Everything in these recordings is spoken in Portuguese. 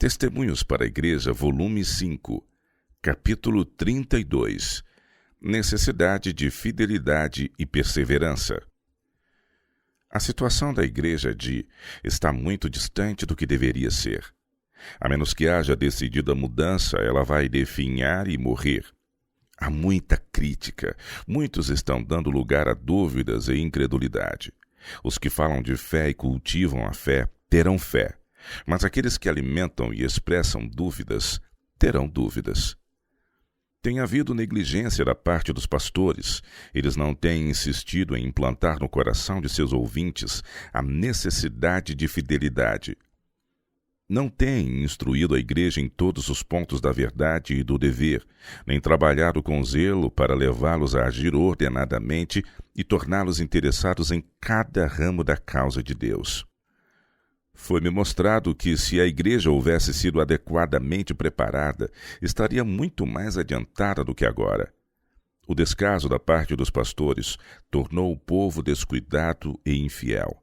Testemunhos para a Igreja, volume 5, capítulo 32. Necessidade de fidelidade e perseverança. A situação da Igreja está muito distante do que deveria ser. A menos que haja decidida mudança, ela vai definhar e morrer. Há muita crítica. Muitos estão dando lugar a dúvidas e incredulidade. Os que falam de fé e cultivam a fé terão fé. Mas aqueles que alimentam e expressam dúvidas, terão dúvidas. Tem havido negligência da parte dos pastores. Eles não têm insistido em implantar no coração de seus ouvintes a necessidade de fidelidade. Não têm instruído a igreja em todos os pontos da verdade e do dever, nem trabalhado com zelo para levá-los a agir ordenadamente e torná-los interessados em cada ramo da causa de Deus. Foi-me mostrado que, se a igreja houvesse sido adequadamente preparada, estaria muito mais adiantada do que agora. O descaso da parte dos pastores tornou o povo descuidado e infiel.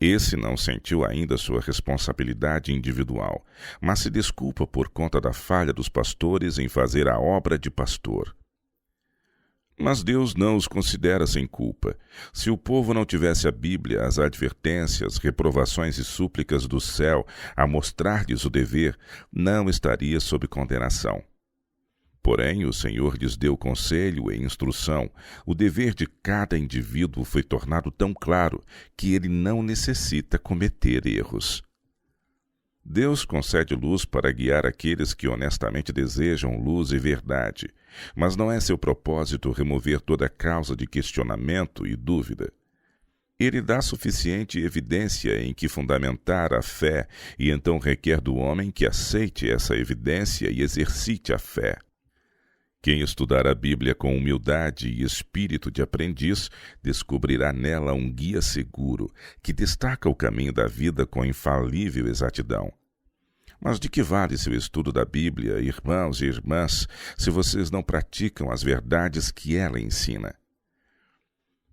Esse não sentiu ainda sua responsabilidade individual, mas se desculpa por conta da falha dos pastores em fazer a obra de pastor. Mas Deus não os considera sem culpa. Se o povo não tivesse a Bíblia, as advertências, reprovações e súplicas do céu a mostrar-lhes o dever, não estaria sob condenação. Porém, o Senhor lhes deu conselho e instrução. O dever de cada indivíduo foi tornado tão claro que ele não necessita cometer erros. Deus concede luz para guiar aqueles que honestamente desejam luz e verdade, mas não é seu propósito remover toda causa de questionamento e dúvida. Ele dá suficiente evidência em que fundamentar a fé e então requer do homem que aceite essa evidência e exercite a fé. Quem estudar a Bíblia com humildade e espírito de aprendiz, descobrirá nela um guia seguro, que destaca o caminho da vida com infalível exatidão. Mas de que vale seu estudo da Bíblia, irmãos e irmãs, se vocês não praticam as verdades que ela ensina?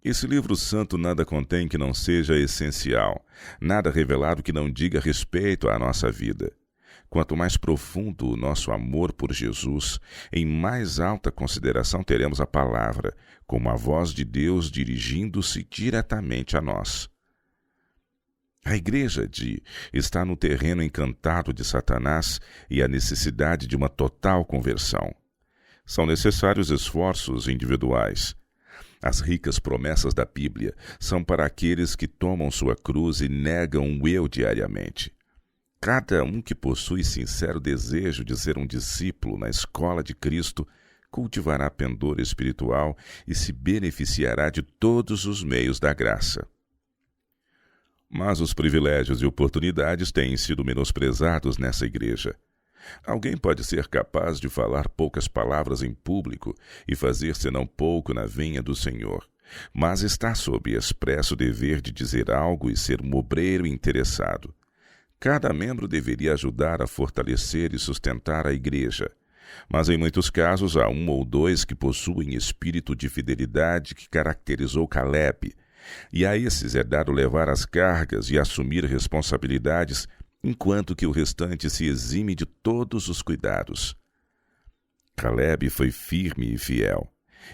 Esse livro santo nada contém que não seja essencial, nada revelado que não diga respeito à nossa vida. Quanto mais profundo o nosso amor por Jesus, em mais alta consideração teremos a palavra, como a voz de Deus dirigindo-se diretamente a nós. A igreja está no terreno encantado de Satanás e a necessidade de uma total conversão. São necessários esforços individuais. As ricas promessas da Bíblia são para aqueles que tomam sua cruz e negam o eu diariamente. Cada um que possui sincero desejo de ser um discípulo na escola de Cristo cultivará pendor espiritual e se beneficiará de todos os meios da graça. Mas os privilégios e oportunidades têm sido menosprezados nessa igreja. Alguém pode ser capaz de falar poucas palavras em público e fazer senão pouco na vinha do Senhor, mas está sob expresso dever de dizer algo e ser um obreiro interessado. Cada membro deveria ajudar a fortalecer e sustentar a igreja, mas em muitos casos há um ou dois que possuem espírito de fidelidade que caracterizou Caleb, e a esses é dado levar as cargas e assumir responsabilidades, enquanto que o restante se exime de todos os cuidados. Caleb foi firme e fiel.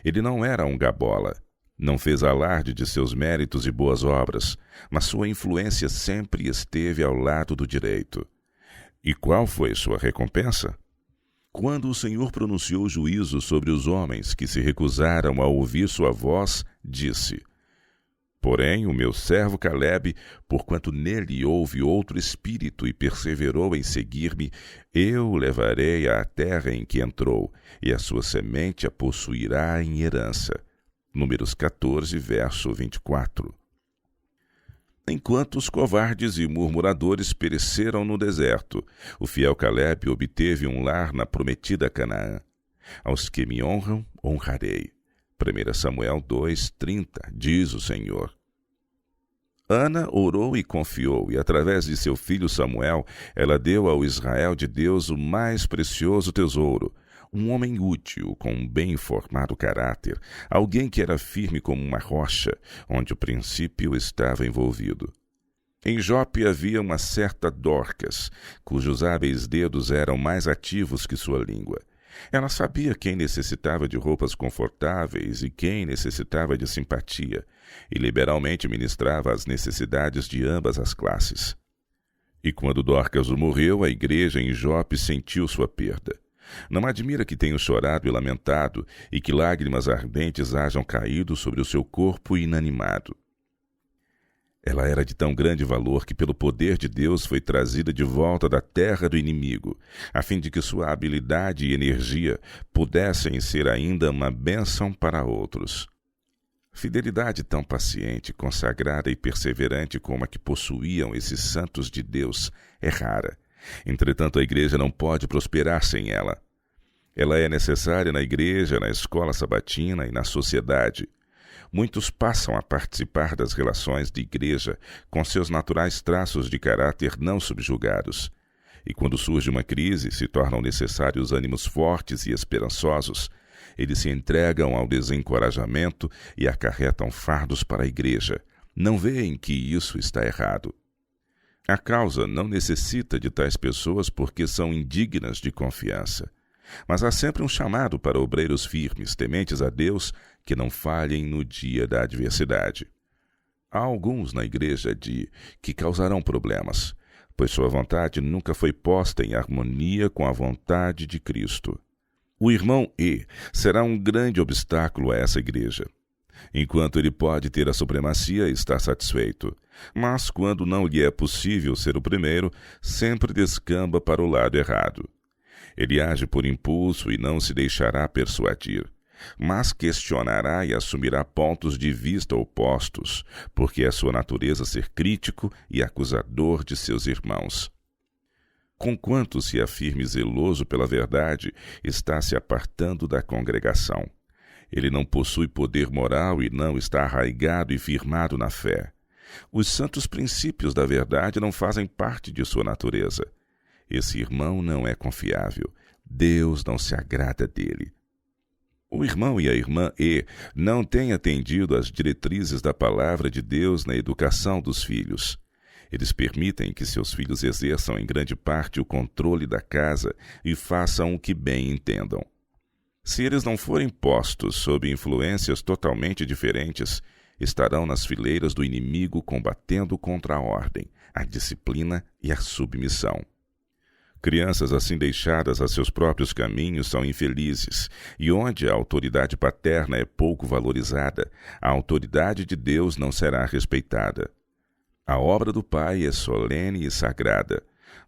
Ele não era um gabola. Não fez alarde de seus méritos e boas obras, mas sua influência sempre esteve ao lado do direito. E qual foi sua recompensa? Quando o Senhor pronunciou juízo sobre os homens que se recusaram a ouvir sua voz, disse: Porém, o meu servo Caleb, porquanto nele houve outro espírito e perseverou em seguir-me, eu o levarei à terra em que entrou, e a sua semente a possuirá em herança. Números 14, verso 24. Enquanto os covardes e murmuradores pereceram no deserto, o fiel Caleb obteve um lar na prometida Canaã. Aos que me honram, honrarei. 1 Samuel 2:30, diz o Senhor. Ana orou e confiou, e através de seu filho Samuel, ela deu ao Israel de Deus o mais precioso tesouro, um homem útil, com um bem formado caráter, alguém que era firme como uma rocha, onde o princípio estava envolvido. Em Jope havia uma certa Dorcas, cujos hábeis dedos eram mais ativos que sua língua. Ela sabia quem necessitava de roupas confortáveis e quem necessitava de simpatia, e liberalmente ministrava as necessidades de ambas as classes. E quando Dorcas morreu, a igreja em Jope sentiu sua perda. Não admira que tenham chorado e lamentado, e que lágrimas ardentes hajam caído sobre o seu corpo inanimado. Ela era de tão grande valor que, pelo poder de Deus, foi trazida de volta da terra do inimigo, a fim de que sua habilidade e energia pudessem ser ainda uma bênção para outros. Fidelidade tão paciente, consagrada e perseverante como a que possuíam esses santos de Deus é rara. Entretanto, a igreja não pode prosperar sem ela. Ela é necessária na igreja, na escola sabatina e na sociedade. Muitos passam a participar das relações de igreja com seus naturais traços de caráter não subjugados. E quando surge uma crise, se tornam necessários ânimos fortes e esperançosos. Eles se entregam ao desencorajamento e acarretam fardos para a igreja. Não veem que isso está errado. A causa não necessita de tais pessoas porque são indignas de confiança. Mas há sempre um chamado para obreiros firmes, tementes a Deus, que não falhem no dia da adversidade. Há alguns na igreja que causarão problemas, pois sua vontade nunca foi posta em harmonia com a vontade de Cristo. O irmão E será um grande obstáculo a essa igreja. Enquanto ele pode ter a supremacia, está satisfeito. Mas quando não lhe é possível ser o primeiro, sempre descamba para o lado errado. Ele age por impulso e não se deixará persuadir, mas questionará e assumirá pontos de vista opostos, porque é sua natureza ser crítico e acusador de seus irmãos. Conquanto se afirme zeloso pela verdade, está se apartando da congregação. Ele não possui poder moral e não está arraigado e firmado na fé. Os santos princípios da verdade não fazem parte de sua natureza. Esse irmão não é confiável. Deus não se agrada dele. O irmão e a irmã E não têm atendido às diretrizes da palavra de Deus na educação dos filhos. Eles permitem que seus filhos exerçam em grande parte o controle da casa e façam o que bem entendam. Se eles não forem postos sob influências totalmente diferentes, estarão nas fileiras do inimigo combatendo contra a ordem, a disciplina e a submissão. Crianças assim deixadas a seus próprios caminhos são infelizes, e onde a autoridade paterna é pouco valorizada, a autoridade de Deus não será respeitada. A obra do Pai é solene e sagrada,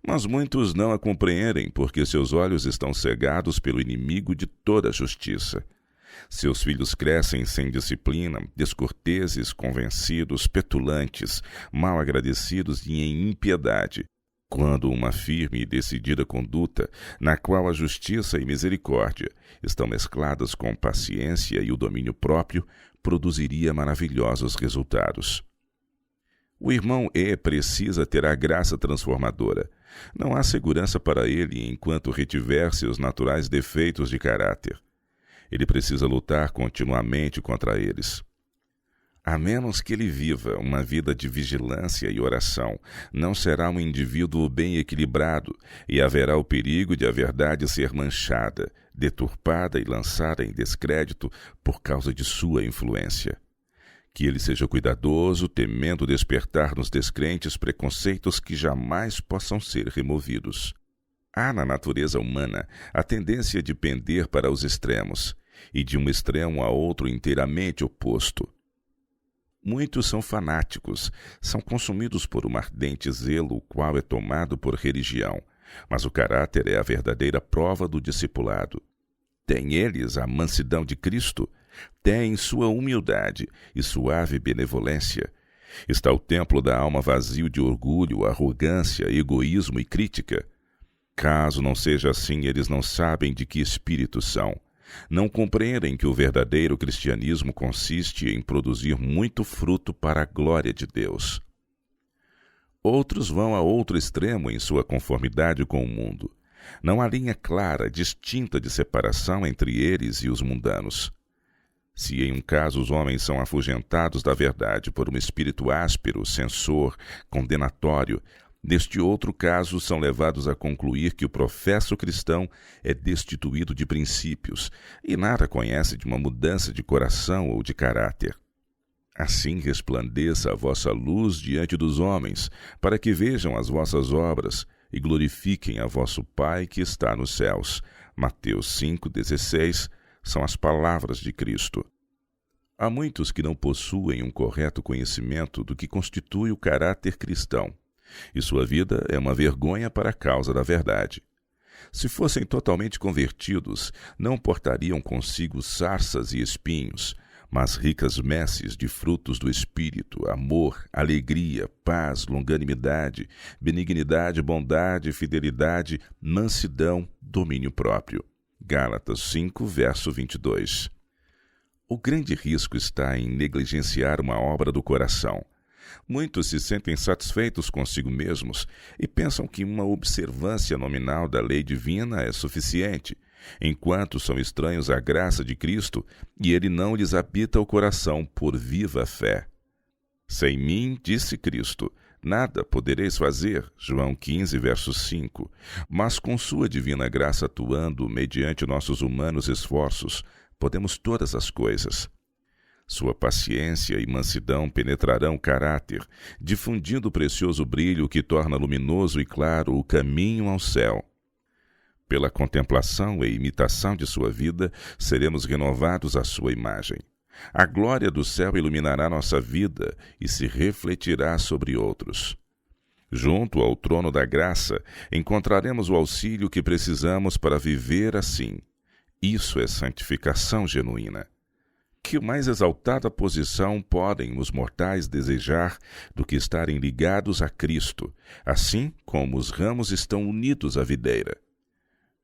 mas muitos não a compreendem porque seus olhos estão cegados pelo inimigo de toda a justiça. Seus filhos crescem sem disciplina, descorteses, convencidos, petulantes, mal agradecidos e em impiedade, quando uma firme e decidida conduta, na qual a justiça e misericórdia estão mescladas com paciência e o domínio próprio, produziria maravilhosos resultados. O irmão E precisa ter a graça transformadora. Não há segurança para ele enquanto retiver seus naturais defeitos de caráter. Ele precisa lutar continuamente contra eles. A menos que ele viva uma vida de vigilância e oração, não será um indivíduo bem equilibrado e haverá o perigo de a verdade ser manchada, deturpada e lançada em descrédito por causa de sua influência. Que ele seja cuidadoso, temendo despertar nos descrentes preconceitos que jamais possam ser removidos. Há na natureza humana a tendência de pender para os extremos, e de um extremo a outro inteiramente oposto. Muitos são fanáticos, são consumidos por um ardente zelo, o qual é tomado por religião, mas o caráter é a verdadeira prova do discipulado. Têm eles a mansidão de Cristo? Têm sua humildade e suave benevolência? Está o templo da alma vazio de orgulho, arrogância, egoísmo e crítica? Caso não seja assim, eles não sabem de que espírito são. Não compreendem que o verdadeiro cristianismo consiste em produzir muito fruto para a glória de Deus. Outros vão a outro extremo em sua conformidade com o mundo. Não há linha clara, distinta de separação entre eles e os mundanos. Se em um caso os homens são afugentados da verdade por um espírito áspero, censor, condenatório, neste outro caso são levados a concluir que o professo cristão é destituído de princípios e nada conhece de uma mudança de coração ou de caráter. Assim resplandeça a vossa luz diante dos homens, para que vejam as vossas obras e glorifiquem a vosso Pai que está nos céus. Mateus 5,16 são as palavras de Cristo. Há muitos que não possuem um correto conhecimento do que constitui o caráter cristão, e sua vida é uma vergonha para a causa da verdade. Se fossem totalmente convertidos, não portariam consigo sarças e espinhos, mas ricas messes de frutos do Espírito, amor, alegria, paz, longanimidade, benignidade, bondade, fidelidade, mansidão, domínio próprio. Gálatas 5, verso 22. O grande risco está em negligenciar uma obra do coração. Muitos se sentem satisfeitos consigo mesmos e pensam que uma observância nominal da lei divina é suficiente, enquanto são estranhos à graça de Cristo e ele não lhes habita o coração por viva fé. Sem mim, disse Cristo, nada podereis fazer, João 15, verso 5, mas com sua divina graça atuando mediante nossos humanos esforços, podemos todas as coisas. Sua paciência e mansidão penetrarão o caráter, difundindo o precioso brilho que torna luminoso e claro o caminho ao céu. Pela contemplação e imitação de sua vida, seremos renovados à sua imagem. A glória do céu iluminará nossa vida e se refletirá sobre outros. Junto ao trono da graça, encontraremos o auxílio que precisamos para viver assim. Isso é santificação genuína. Que mais exaltada posição podem os mortais desejar do que estarem ligados a Cristo, assim como os ramos estão unidos à videira?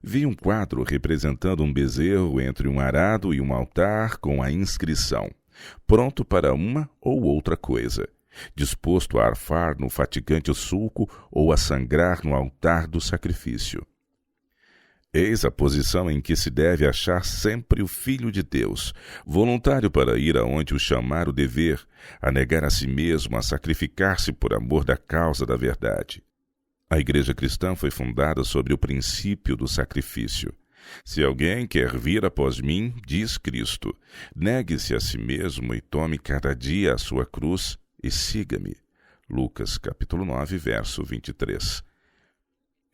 Vi um quadro representando um bezerro entre um arado e um altar com a inscrição: pronto para uma ou outra coisa, disposto a arfar no fatigante sulco ou a sangrar no altar do sacrifício. Eis a posição em que se deve achar sempre o Filho de Deus, voluntário para ir aonde o chamar o dever, a negar a si mesmo, a sacrificar-se por amor da causa da verdade. A Igreja cristã foi fundada sobre o princípio do sacrifício. Se alguém quer vir após mim, diz Cristo, negue-se a si mesmo e tome cada dia a sua cruz e siga-me. Lucas capítulo 9, verso 23.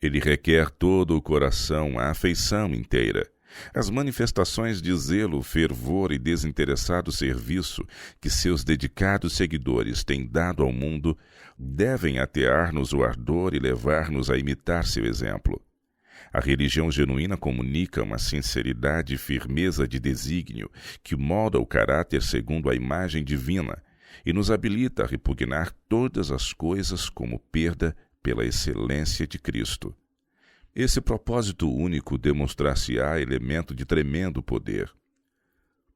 Ele requer todo o coração, a afeição inteira. As manifestações de zelo, fervor e desinteressado serviço que seus dedicados seguidores têm dado ao mundo devem atear-nos o ardor e levar-nos a imitar seu exemplo. A religião genuína comunica uma sinceridade e firmeza de desígnio que molda o caráter segundo a imagem divina e nos habilita a repugnar todas as coisas como perda pela excelência de Cristo. Esse propósito único demonstrar-se-á elemento de tremendo poder.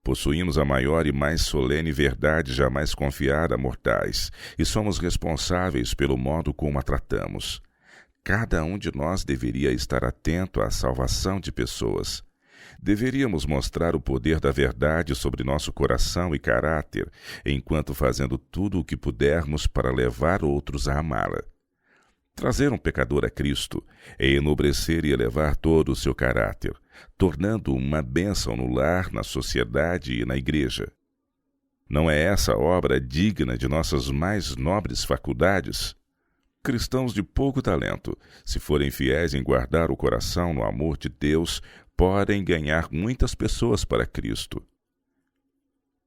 Possuímos a maior e mais solene verdade jamais confiada a mortais, e somos responsáveis pelo modo como a tratamos. Cada um de nós deveria estar atento à salvação de pessoas. Deveríamos mostrar o poder da verdade sobre nosso coração e caráter, enquanto fazendo tudo o que pudermos para levar outros a amá-la. Trazer um pecador a Cristo é enobrecer e elevar todo o seu caráter, tornando-o uma bênção no lar, na sociedade e na igreja. Não é essa obra digna de nossas mais nobres faculdades? Cristãos de pouco talento, se forem fiéis em guardar o coração no amor de Deus, podem ganhar muitas pessoas para Cristo.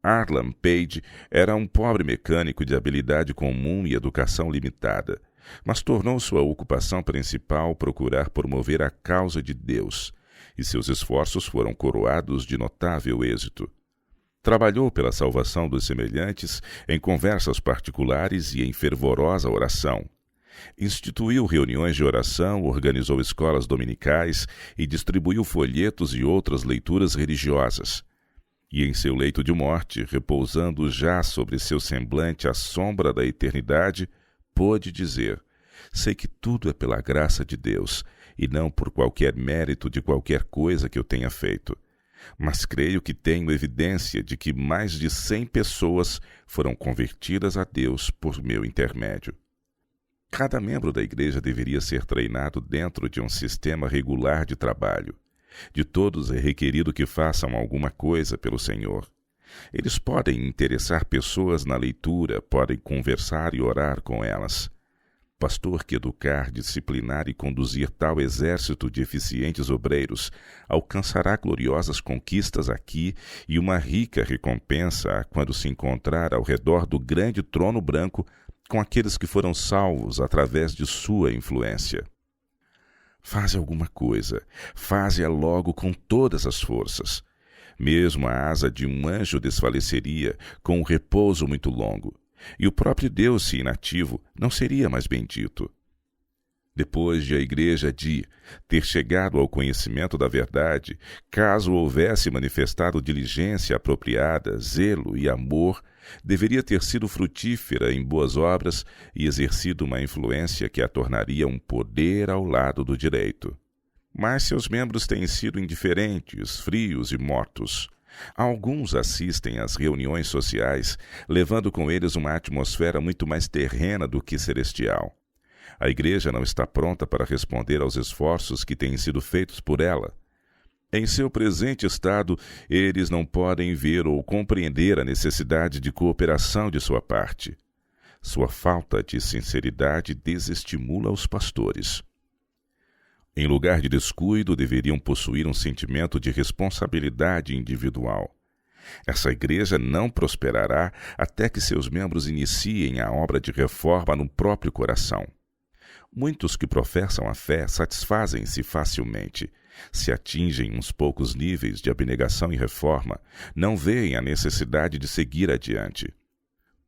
Arlan Page era um pobre mecânico de habilidade comum e educação limitada, mas tornou sua ocupação principal procurar promover a causa de Deus, e seus esforços foram coroados de notável êxito. Trabalhou pela salvação dos semelhantes em conversas particulares e em fervorosa oração. Instituiu reuniões de oração, organizou escolas dominicais e distribuiu folhetos e outras leituras religiosas. E em seu leito de morte, repousando já sobre seu semblante a sombra da eternidade, pôde dizer: sei que tudo é pela graça de Deus, e não por qualquer mérito de qualquer coisa que eu tenha feito. mas creio que tenho evidência de que mais de 100 pessoas foram convertidas a Deus por meu intermédio. Cada membro da igreja deveria ser treinado dentro de um sistema regular de trabalho. De todos é requerido que façam alguma coisa pelo Senhor. Eles podem interessar pessoas na leitura, podem conversar e orar com elas. Pastor que educar, disciplinar e conduzir tal exército de eficientes obreiros alcançará gloriosas conquistas aqui e uma rica recompensa quando se encontrar ao redor do grande trono branco com aqueles que foram salvos através de sua influência. Faze alguma coisa, faze-a logo com todas as forças. Mesmo a asa de um anjo desfaleceria com um repouso muito longo, e o próprio Deus, se inativo, não seria mais bendito. Depois de a igreja ter chegado ao conhecimento da verdade, caso houvesse manifestado diligência apropriada, zelo e amor, deveria ter sido frutífera em boas obras e exercido uma influência que a tornaria um poder ao lado do direito. Mas seus membros têm sido indiferentes, frios e mortos. Alguns assistem às reuniões sociais, levando com eles uma atmosfera muito mais terrena do que celestial. A igreja não está pronta para responder aos esforços que têm sido feitos por ela. Em seu presente estado, eles não podem ver ou compreender a necessidade de cooperação de sua parte. Sua falta de sinceridade desestimula os pastores. Em lugar de descuido, deveriam possuir um sentimento de responsabilidade individual. Essa igreja não prosperará até que seus membros iniciem a obra de reforma no próprio coração. Muitos que professam a fé satisfazem-se facilmente. Se atingem uns poucos níveis de abnegação e reforma, não veem a necessidade de seguir adiante.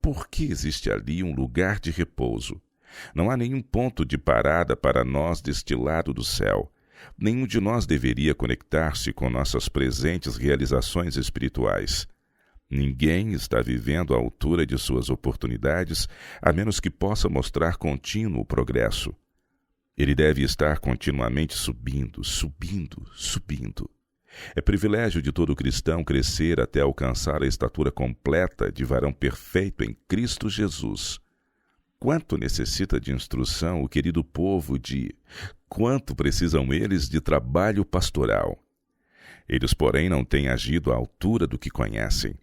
Por que existe ali um lugar de repouso? Não há nenhum ponto de parada para nós deste lado do céu. Nenhum de nós deveria conectar-se com nossas presentes realizações espirituais. Ninguém está vivendo à altura de suas oportunidades, a menos que possa mostrar contínuo progresso. Ele deve estar continuamente subindo, subindo, subindo. É privilégio de todo cristão crescer até alcançar a estatura completa de varão perfeito em Cristo Jesus. Quanto necessita de instrução o querido povo quanto precisam eles de trabalho pastoral. Eles, porém, não têm agido à altura do que conhecem.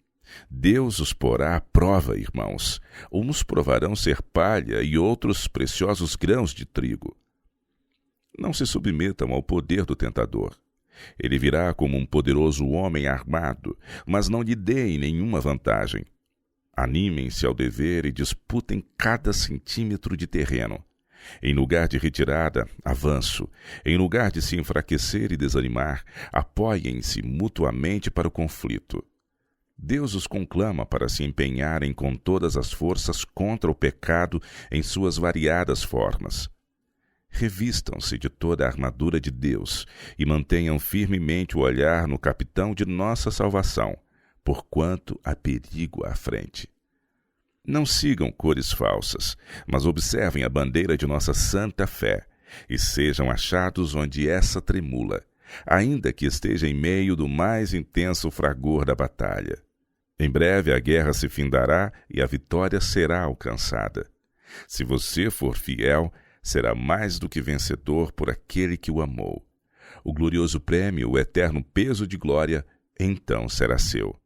Deus os porá à prova, irmãos. Uns provarão ser palha e outros preciosos grãos de trigo. Não se submetam ao poder do tentador. Ele virá como um poderoso homem armado, mas não lhe deem nenhuma vantagem. Animem-se ao dever e disputem cada centímetro de terreno. Em lugar de retirada, avanço. Em lugar de se enfraquecer e desanimar, apoiem-se mutuamente para o conflito. Deus os conclama para se empenharem com todas as forças contra o pecado em suas variadas formas. Revistam-se de toda a armadura de Deus e mantenham firmemente o olhar no capitão de nossa salvação, porquanto há perigo à frente. Não sigam cores falsas, mas observem a bandeira de nossa santa fé e sejam achados onde essa tremula, ainda que esteja em meio do mais intenso fragor da batalha. Em breve a guerra se findará e a vitória será alcançada. Se você for fiel, será mais do que vencedor por aquele que o amou. O glorioso prêmio, o eterno peso de glória, então será seu.